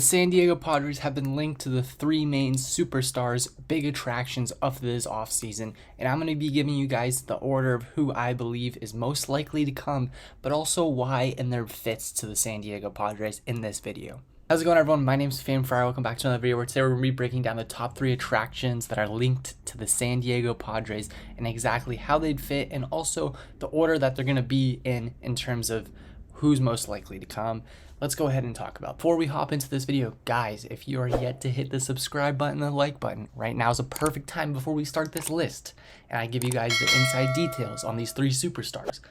The San Diego Padres have been linked to the three main superstars, big attractions of this offseason, and I'm going to be giving you guys the order of who I believe is most likely to come, but also why and their fits to the San Diego Padres in this video. How's it going, everyone? My name is FamedFriar. Welcome back to another video where today we're going to be breaking down the top 3 attractions that are linked to the San Diego Padres and exactly how they'd fit and also the order that they're going to be in terms of who's most likely to come. Let's go ahead and talk about. Before we hop into this video, guys, if you are yet to hit the subscribe button and the like button, right now is a perfect time before we start this list. And I give you guys the inside details on these 3 superstars.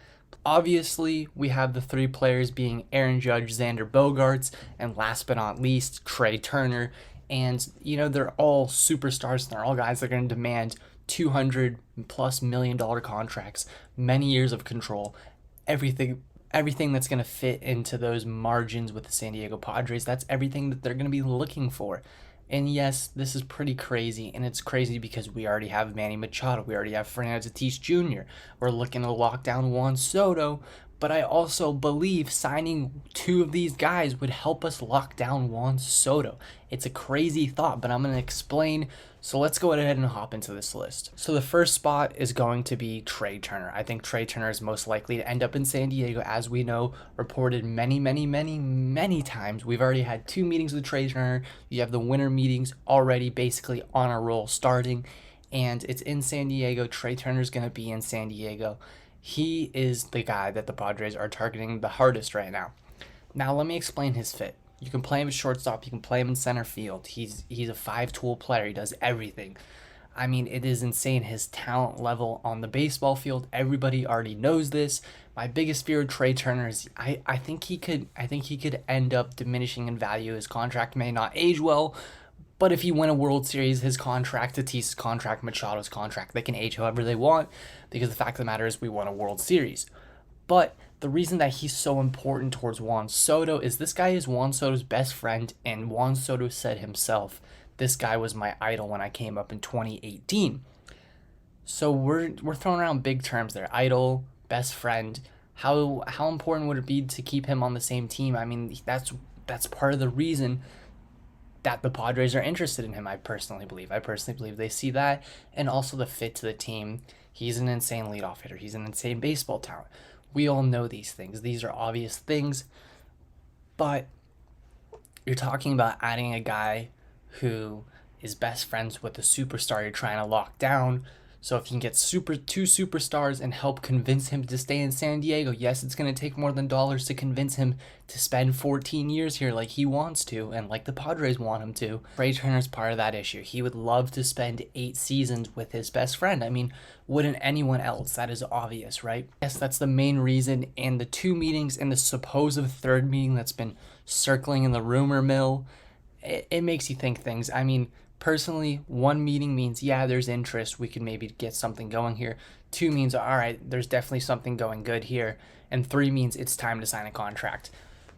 Obviously, we have the 3 players being Aaron Judge, Xander Bogaerts, and last but not least, Trea Turner. And, you know, they're all superstars. And they're all guys that are going to demand $200+ million contracts, many years of control, everything that's going to fit into those margins with the San Diego Padres. That's everything that they're going to be looking for. And yes, this is pretty crazy, and it's crazy because we already have Manny Machado. We already have Fernando Tatis Jr. We're looking to lock down Juan Soto, but I also believe signing 2 of these guys would help us lock down Juan Soto. It's a crazy thought, but I'm going to explain. So let's go ahead and hop into this list. So the first spot is going to be Trea Turner. I think Trea Turner is most likely to end up in San Diego, as we know, reported many times. We've already had 2 meetings with Trea Turner. You have the winter meetings already basically on a roll starting, and it's in San Diego. Trea Turner is going to be in San Diego. He is the guy that the Padres are targeting the hardest right now. Now let me explain his fit. You can play him at shortstop. You can play him in center field. He's a 5-tool player. He does everything. I mean, it is insane, his talent level on the baseball field. Everybody already knows this. My biggest fear of Trea Turner is I think he could end up diminishing in value. His contract may not age well, but if he win a World Series, his contract, Tatis' contract, Machado's contract, they can age however they want, because the fact of the matter is we won a World Series. But the reason that he's so important towards Juan Soto is this guy is Juan Soto's best friend, and Juan Soto said himself, this guy was my idol when I came up in 2018. So we're throwing around big terms there. Idol, best friend. How important would it be to keep him on the same team? I mean, that's part of the reason that the Padres are interested in him, I personally believe. I personally believe they see that, and also the fit to the team. He's an insane leadoff hitter. He's an insane baseball talent. We all know these things. These are obvious things, but you're talking about adding a guy who is best friends with the superstar you're trying to lock down. So if you can get 2 superstars and help convince him to stay in San Diego, yes, it's going to take more than dollars to convince him to spend 14 years here like he wants to and like the Padres want him to. Trea Turner's part of that issue. He would love to spend 8 seasons with his best friend. I mean, wouldn't anyone else? That is obvious, right? Yes, that's the main reason. And the 2 meetings and the supposed 3rd meeting that's been circling in the rumor mill, it makes you think things. I mean, personally, 1 meeting means, yeah, there's interest. We can maybe get something going here. 2 means, all right, there's definitely something going good here. And 3 means it's time to sign a contract.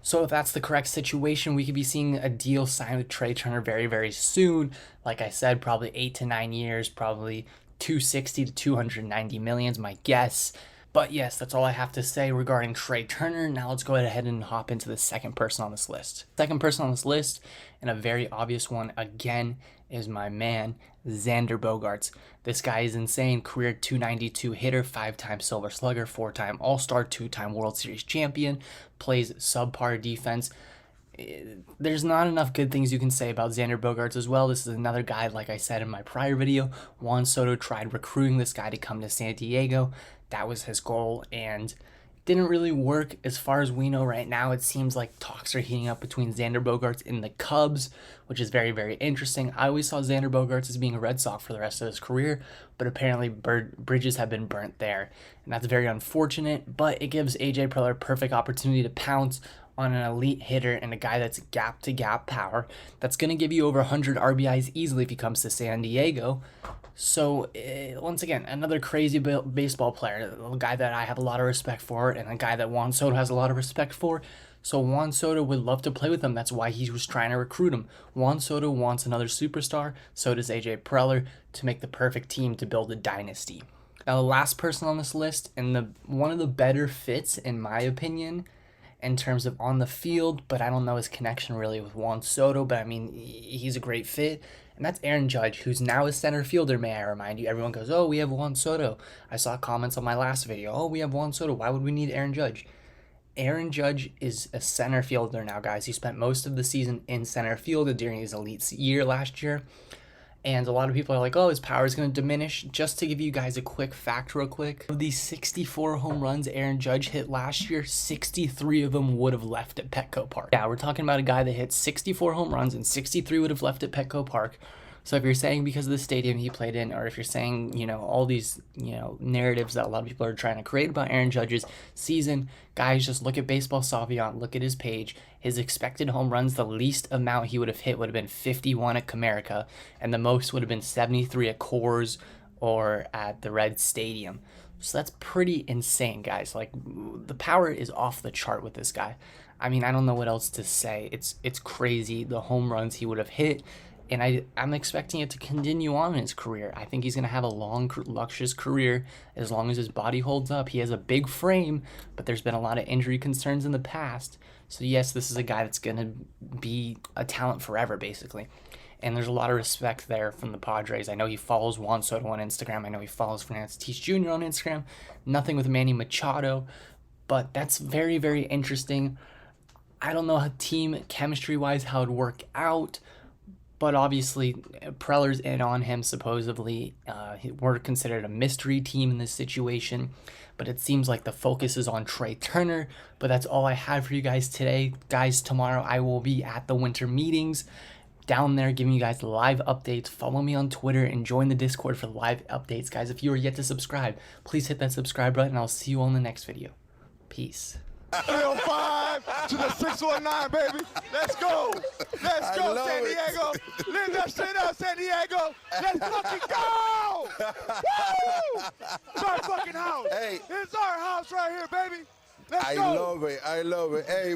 So if that's the correct situation, we could be seeing a deal signed with Trea Turner very, very soon. Like I said, probably 8 to 9 years, probably 260 to 290 million is my guess. But yes, that's all I have to say regarding Trea Turner. Now let's go ahead and hop into the second person on this list. Second person on this list, and a very obvious one again, is my man, Xander Bogaerts. This guy is insane. Career .292 hitter, 5-time Silver Slugger, 4-time All-Star, 2-time World Series champion, plays subpar defense. There's not enough good things you can say about Xander Bogaerts as well. This is another guy, like I said in my prior video, Juan Soto tried recruiting this guy to come to San Diego. That was his goal, and didn't really work. As far as we know right now, it seems like talks are heating up between Xander Bogaerts and the Cubs, which is very, very interesting. I always saw Xander Bogaerts as being a Red Sox for the rest of his career, but apparently bridges have been burnt there, and that's very unfortunate, but it gives AJ Preller perfect opportunity to pounce on an elite hitter and a guy that's gap-to-gap power that's going to give you over 100 RBIs easily if he comes to San Diego. So, once again, another crazy baseball player, a guy that I have a lot of respect for, and a guy that Juan Soto has a lot of respect for. So Juan Soto would love to play with him. That's why he was trying to recruit him. Juan Soto wants another superstar. So does AJ Preller, to make the perfect team to build a dynasty. Now, the last person on this list, and one of the better fits, in my opinion, in terms of on the field, but I don't know his connection really with Juan Soto. But I mean, he's a great fit. And that's Aaron Judge, who's now a center fielder, may I remind you. Everyone goes, oh, we have Juan Soto. I saw comments on my last video, oh, we have Juan Soto. Why would we need Aaron Judge? Aaron Judge is a center fielder now, guys. He spent most of the season in center field during his elite year last year. And a lot of people are like, oh, his power is going to diminish. Just to give you guys a quick fact real quick, of these 64 home runs Aaron Judge hit last year, 63 of them would have left at Petco Park. Yeah, we're talking about a guy that hit 64 home runs and 63 would have left at Petco Park. So if you're saying because of the stadium he played in, or if you're saying, you know, all these, you know, narratives that a lot of people are trying to create about Aaron Judge's season, guys, just look at Baseball Savant, look at his page. His expected home runs, the least amount he would have hit would have been 51 at Comerica, and the most would have been 73 at Coors or at the Red Stadium. So that's pretty insane, guys. Like, the power is off the chart with this guy. I mean, I don't know what else to say. It's crazy, the home runs he would have hit. And I'm expecting it to continue on in his career. I think he's going to have a long, luscious career as long as his body holds up. He has a big frame, but there's been a lot of injury concerns in the past. So yes, this is a guy that's going to be a talent forever, basically. And there's a lot of respect there from the Padres. I know he follows Juan Soto on Instagram. I know he follows Fernando Jr. on Instagram. Nothing with Manny Machado, but that's very, very interesting. I don't know how team chemistry-wise how it'd work out. But obviously, Preller's in on him, supposedly. We're considered a mystery team in this situation. But it seems like the focus is on Trey Turner. But that's all I had for you guys today. Guys, tomorrow I will be at the winter meetings down there giving you guys live updates. Follow me on Twitter and join the Discord for live updates. Guys, if you are yet to subscribe, please hit that subscribe button. I'll see you all in the next video. Peace. 305 to the 619, baby. Let's go. Let's go, San Diego. Live that shit up, San Diego. Let's fucking go. Woo! It's our fucking house. Hey. It's our house right here, baby. Let's go. I love it. Hey.